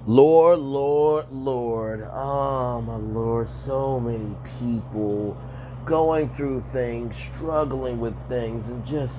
Lord, Lord, Lord. Oh, my Lord. So many people going through things, struggling with things, and just,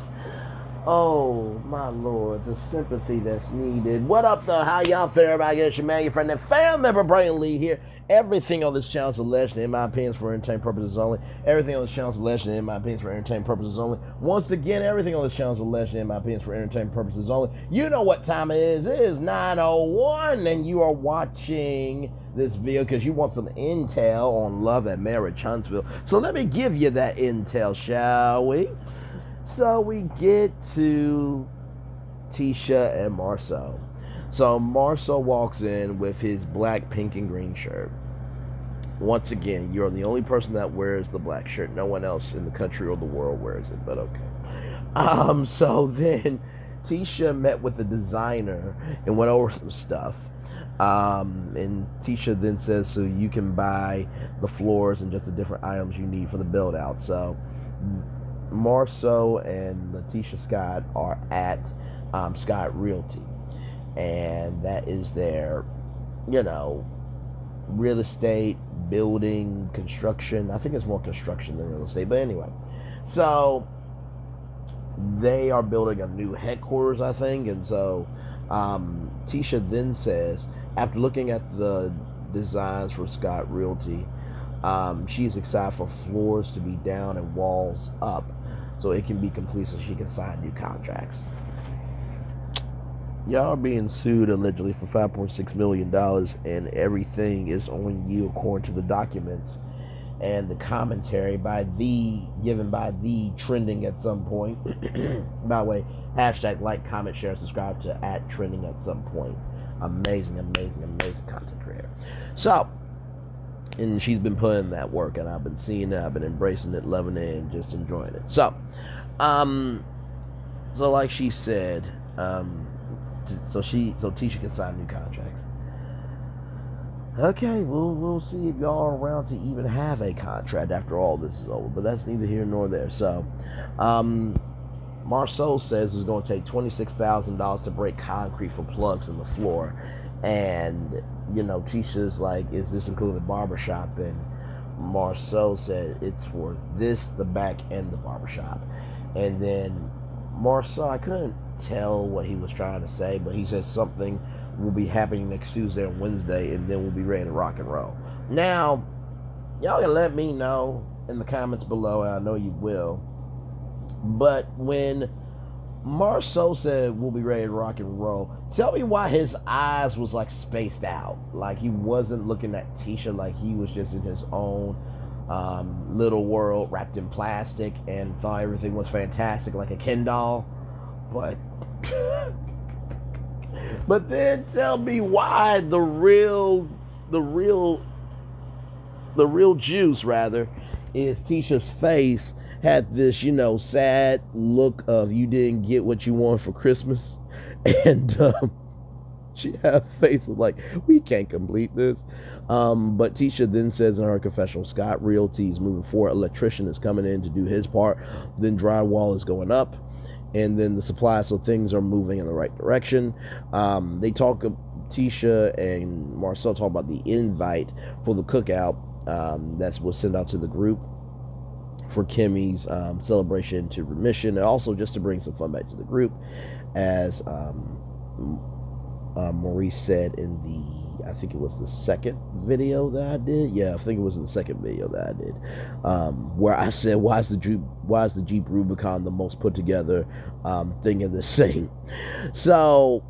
oh, my Lord, the sympathy that's needed. What up, though? How y'all feel? Everybody, it's your man, your friend, and family member, Brian Lee here. Everything on this channel is alleged, in my opinion, for entertainment purposes only. Everything on this channel is alleged, in my opinion, for entertainment purposes only. Once again, everything on this channel is alleged, in my opinion, for entertainment purposes only. You know what time it is. It is 9:01, and you are watching this video because you want some intel on love and marriage, Huntsville. So let me give you that intel, shall we? So we get to Tisha and Marsau. So Marsau walks in with his black, pink, and green shirt. Once again, you're the only person that wears the black shirt. No one else in the country or the world wears it, but okay. So then Tisha met with the designer and went over some stuff. And Tisha then says, so you can buy the floors and just the different items you need for the build out. So Marsau and Letitia Scott are at Scott Realty, and that is their, you know, real estate, building, construction. I think it's more construction than real estate, but anyway. So they are building a new headquarters, I think, and so Tisha then says, after looking at the designs for Scott Realty, she's excited for floors to be down and walls up so it can be complete so she can sign new contracts. Y'all are being sued allegedly for $5.6 million, and everything is on you according to the documents and the commentary by given by the trending at some point. By the way, hashtag like, comment, share, subscribe to at trending at some point. Amazing, amazing, amazing content creator. So, and she's been putting in that work, and I've been seeing it, I've been embracing it, loving it, and just enjoying it. So, so like she said, so Tisha can sign new contracts. Okay, we'll see if y'all are around to even have a contract after all this is over, but that's neither here nor there. So, Marsau says it's going to take $26,000 to break concrete for plugs in the floor, and you know, Tisha's like, is this including the barbershop? And Marsau said it's for this, the back, and the barbershop. And then Marsau, I couldn't tell what he was trying to say, but he said something will be happening next Tuesday and Wednesday, and then we'll be ready to rock and roll. Now, y'all can let me know in the comments below, and I know you will. But when Marsau said we'll be ready to rock and roll, tell me why his eyes was like spaced out. Like he wasn't looking at Tisha, like he was just in his own little world wrapped in plastic and thought everything was fantastic like a Ken doll. But but then tell me why the real juice rather is Tisha's face had this, you know, sad look of you didn't get what you wanted for Christmas, and she had a face of like, we can't complete this. But Tisha then says in her confessional, Scott Realty is moving forward. Electrician is coming in to do his part. Then drywall is going up, and then the supply, so things are moving in the right direction. They talk, Tisha and Marsau talk about the invite for the cookout that was sent out to the group for Kimmy's celebration to remission, and also just to bring some fun back to the group, as Maurice said in the, I think it was the second video that I did. Yeah, I think it was in the second video that I did, where I said, why is the Jeep Rubicon the most put together thing in this thing? So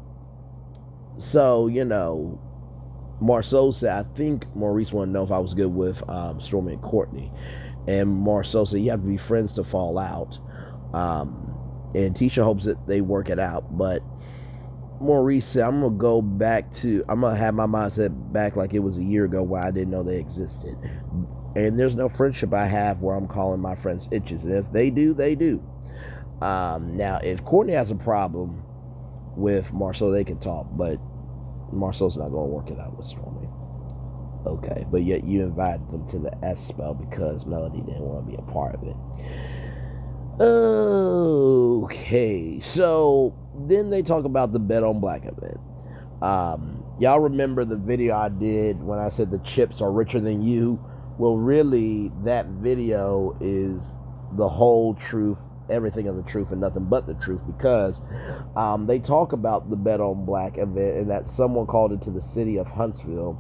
you know, Marsau said, I think Maurice wanted to know if I was good with Stormy and Courtney. And Marsau said, you have to be friends to fall out. And Tisha hopes that they work it out. But Maurice said, I'm going to have my mindset back like it was a year ago where I didn't know they existed. And there's no friendship I have where I'm calling my friends itches. And if they do, they do. Now, if Courtney has a problem with Marsau, they can talk. But Marsau's not going to work it out with Stormy. Okay, but yet you invited them to the S spell because Melody didn't want to be a part of it. Okay, so then they talk about the Bet on Black event. Y'all remember the video I did when I said the chips are richer than you? Well, really, that video is the whole truth, everything of the truth and nothing but the truth, because they talk about the Bet on Black event and that someone called into the city of Huntsville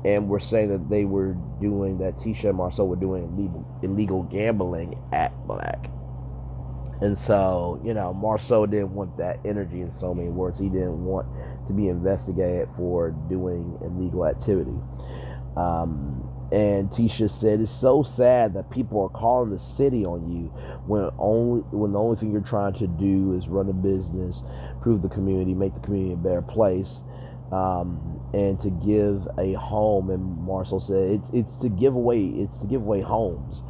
and were saying that they were doing, that Tisha and Marsau were doing illegal gambling at Black. And so, Marsau didn't want that energy, in so many words. He didn't want to be investigated for doing illegal activity. And Tisha said, it's so sad that people are calling the city on you when the only thing you're trying to do is run a business, improve the community, make the community a better place, and to give a home. And Marsau said it's to give away homes.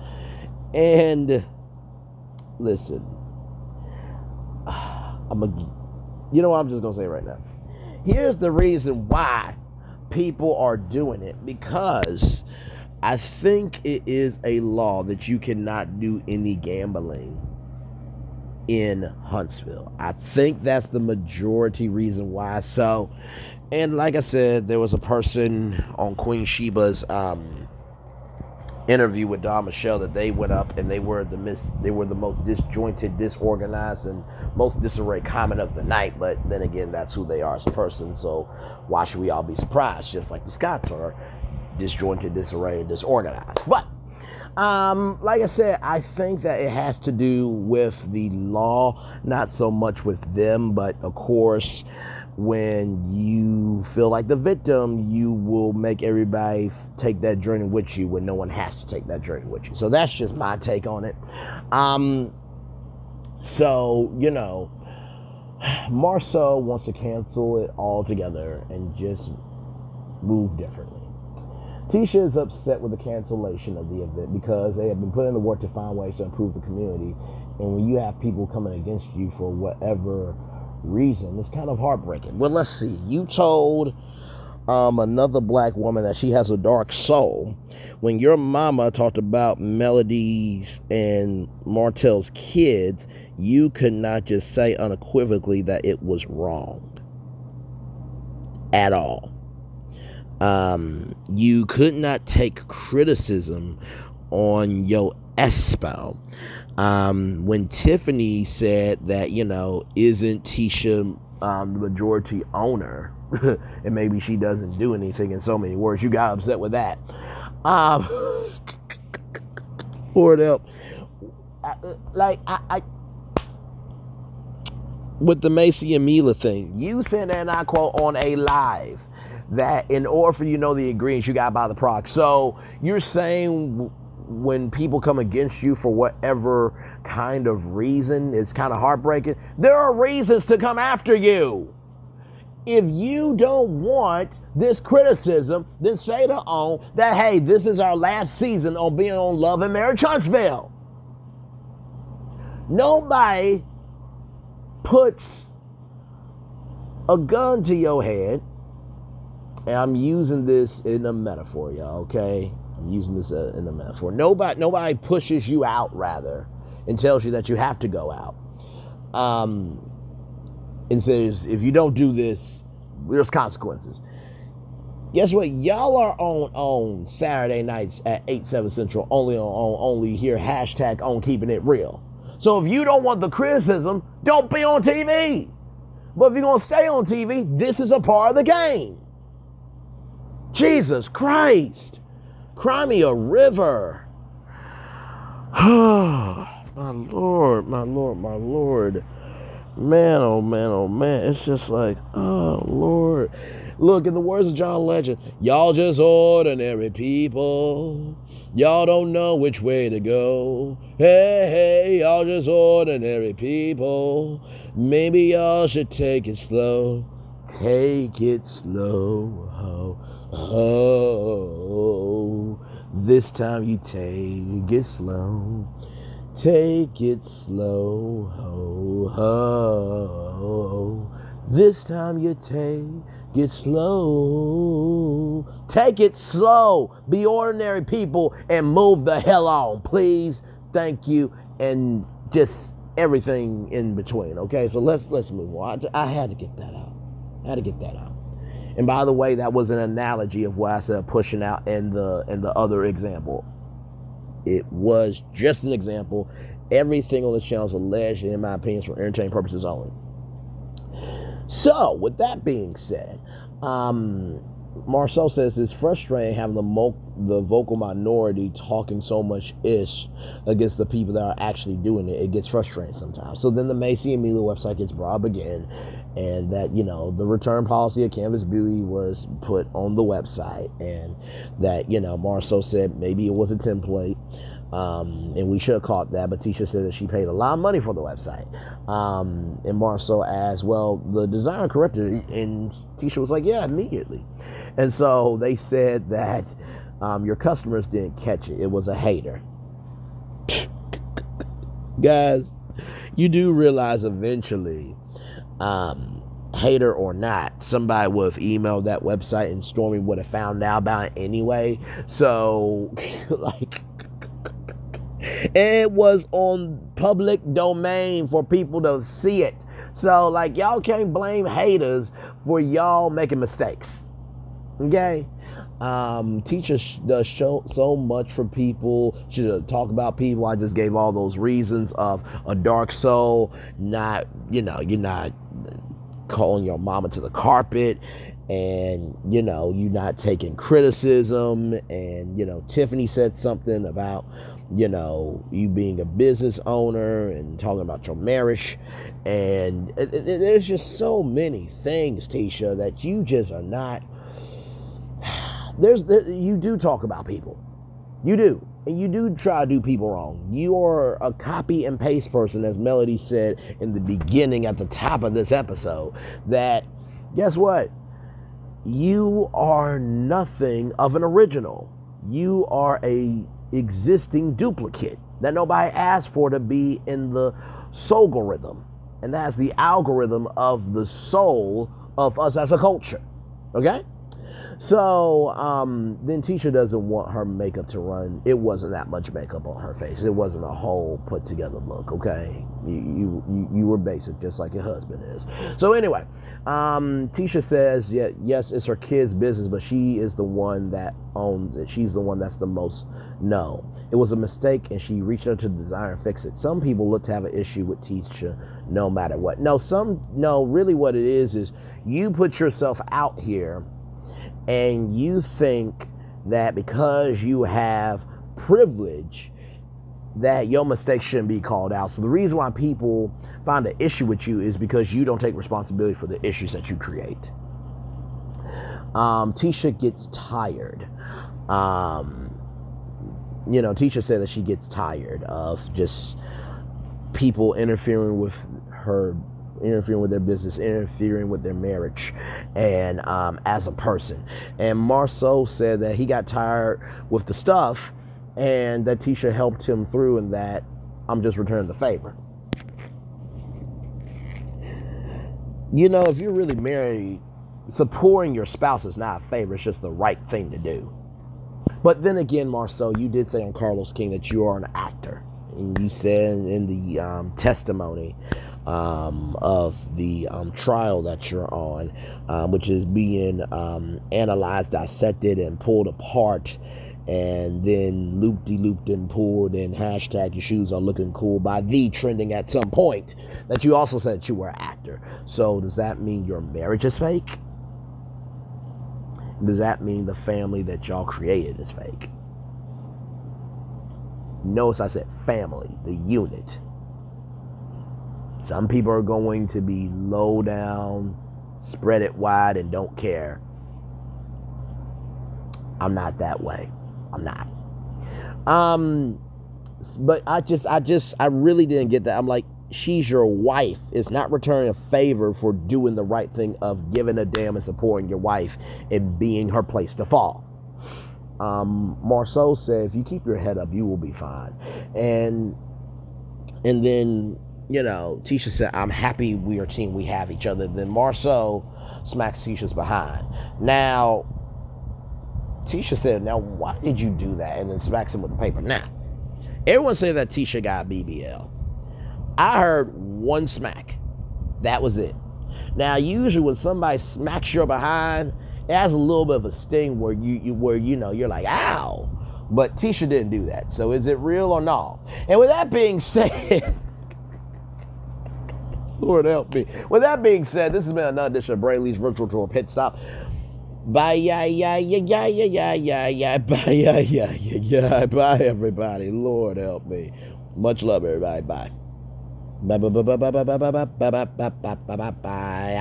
And listen, I'm just gonna say right now. Here's the reason why people are doing it, because I think it is a law that you cannot do any gambling in Huntsville. I think that's the majority reason why. So, and like I said, there was a person on Queen Sheba's interview with Don Michelle that they went up and they were the most disjointed, disorganized, and most disarray comment of the night. But then again, that's who they are as a person, so why should we all be surprised? Just like the Scots are disjointed, disarray, and disorganized. But like I said, I think that it has to do with the law, not so much with them. But of course, when you feel like the victim, you will make everybody take that journey with you when no one has to take that journey with you. So that's just my take on it. So, Marsau wants to cancel it altogether and just move differently. Tisha is upset with the cancellation of the event because they have been putting the work to find ways to improve the community. And when you have people coming against you for whatever reason, it's kind of heartbreaking. Well, let's see. You told another black woman that she has a dark soul when your mama talked about Melody's and Martell's kids. You could not just say unequivocally that it was wrong at all. You could not take criticism on your espouse. When Tiffany said that, isn't Tisha the majority owner, and maybe she doesn't do anything, in so many words, you got upset with that. Lord help. With the Macy and Mila thing, you said, and I quote, on a live, that in order for you to know the ingredients, you gotta buy the product. So you're saying when people come against you for whatever kind of reason, it's kind of heartbreaking. There are reasons to come after you. If you don't want this criticism, then say to OWN that, hey, this is our last season on being on Love and Marriage Huntsville. Nobody puts a gun to your head, and I'm using this in a metaphor, y'all, okay? I'm using this in a metaphor. Nobody pushes you out, rather, and tells you that you have to go out. And says, if you don't do this, there's consequences. Guess what? Y'all are on Saturday nights at 8, 7 Central, only here, hashtag on keeping it real. So if you don't want the criticism, don't be on TV. But if you're going to stay on TV, this is a part of the game. Jesus Christ. Cry me a river. Oh, my Lord, my Lord, my Lord. Man, oh man, oh man. It's just like, oh Lord. Look, in the words of John Legend, y'all just ordinary people. Y'all don't know which way to go. Hey, y'all just ordinary people. Maybe y'all should take it slow. Take it slow. Oh, this time you take it slow. Take it slow. This time you take it slow. Take it slow. Be ordinary people and move the hell on, please. Thank you. And just everything in between. Okay, so let's move on. I had to get that out. And by the way, that was an analogy of what I said pushing out in the other example. It was just an example. Everything on this channel is alleged, in my opinion, for entertainment purposes only. So, with that being said, Marsau says it's frustrating having the vocal minority talking so much ish against the people that are actually doing it. It gets frustrating sometimes. So then the Macy and Mila website gets brought up again, and that, you know, the return policy of Canvas Beauty was put on the website, and that, you know, Marsau said maybe it was a template. And we should have caught that, but Tisha said that she paid a lot of money for the website. And Marsau asked, well, the designer corrected it, and Tisha was like, yeah, immediately. And so they said that your customers didn't catch it. It was a hater. Guys, you do realize eventually, hater or not, somebody would have emailed that website and Stormy would have found out about it anyway. So, like, it was on public domain for people to see it. So, like, y'all can't blame haters for y'all making mistakes. Okay? Tisha does show so much for people. She does talk about people. I just gave all those reasons of a dark soul, not, you know, you're not calling your mama to the carpet, and, you know, you're not taking criticism. And, you know, Tiffany said something about, you know, you being a business owner and talking about your marriage. And there's just so many things, Tisha, that you just are not. You do talk about people. You do. And you do try to do people wrong. You are a copy and paste person, as Melody said in the beginning at the top of this episode, that, guess what? You are nothing of an original. You are a existing duplicate that nobody asked for to be in the soulgorithm. And that's the algorithm of the soul of us as a culture. Okay? So, then Tisha doesn't want her makeup to run. It wasn't that much makeup on her face. It wasn't a whole put together look, okay? You were basic, just like your husband is. So anyway, Tisha says, yeah, yes, it's her kid's business, but she is the one that owns it. She's the one that's the most no. It was a mistake, and she reached out to the designer and fixed it. Some people look to have an issue with Tisha no matter what. No, really what it is you put yourself out here, and you think that because you have privilege that your mistakes shouldn't be called out. So the reason why people find an issue with you is because you don't take responsibility for the issues that you create. Tisha gets tired. You know, Tisha said that she gets tired of just people interfering with her, interfering with their business, interfering with their marriage, and as a person. And Marsau said that he got tired with the stuff, and that Tisha helped him through, and that I'm just returning the favor. You know, if you're really married, supporting your spouse is not a favor, it's just the right thing to do. But then again, Marsau, you did say on Carlos King that you are an actor. And you said in the testimony of the trial that you're on, which is being analyzed, dissected, and pulled apart, and then looped and pulled, and hashtag your shoes are looking cool by the trending at some point, that you also said that you were an actor. So does that mean your marriage is fake? Does that mean the family that y'all created is fake? Notice I said family, the unit. Some people are going to be low down, spread it wide, and don't care. I'm not that way. I'm not. But I really didn't get that. I'm like, she's your wife. It's not returning a favor for doing the right thing of giving a damn and supporting your wife and being her place to fall. Marsau said, if you keep your head up, you will be fine. And then, you know, Tisha said, I'm happy we are a team, we have each other. Then Marsau smacks Tisha's behind. Now, Tisha said, now, why did you do that? And then smacks him with the paper. Now, everyone said that Tisha got BBL. I heard one smack. That was it. Now, usually when somebody smacks your behind, it has a little bit of a sting where you're like, ow. But Tisha didn't do that. So is it real or not? And with that being said, Lord help me. With that being said, this has been another edition of Brayley's Virtual Tour Pit Stop. Bye, bye, bye, everybody. Lord help me. Much love, everybody. Bye. Bye, bye, bye, bye, bye, bye, bye, bye, bye, bye, bye, bye, bye, bye.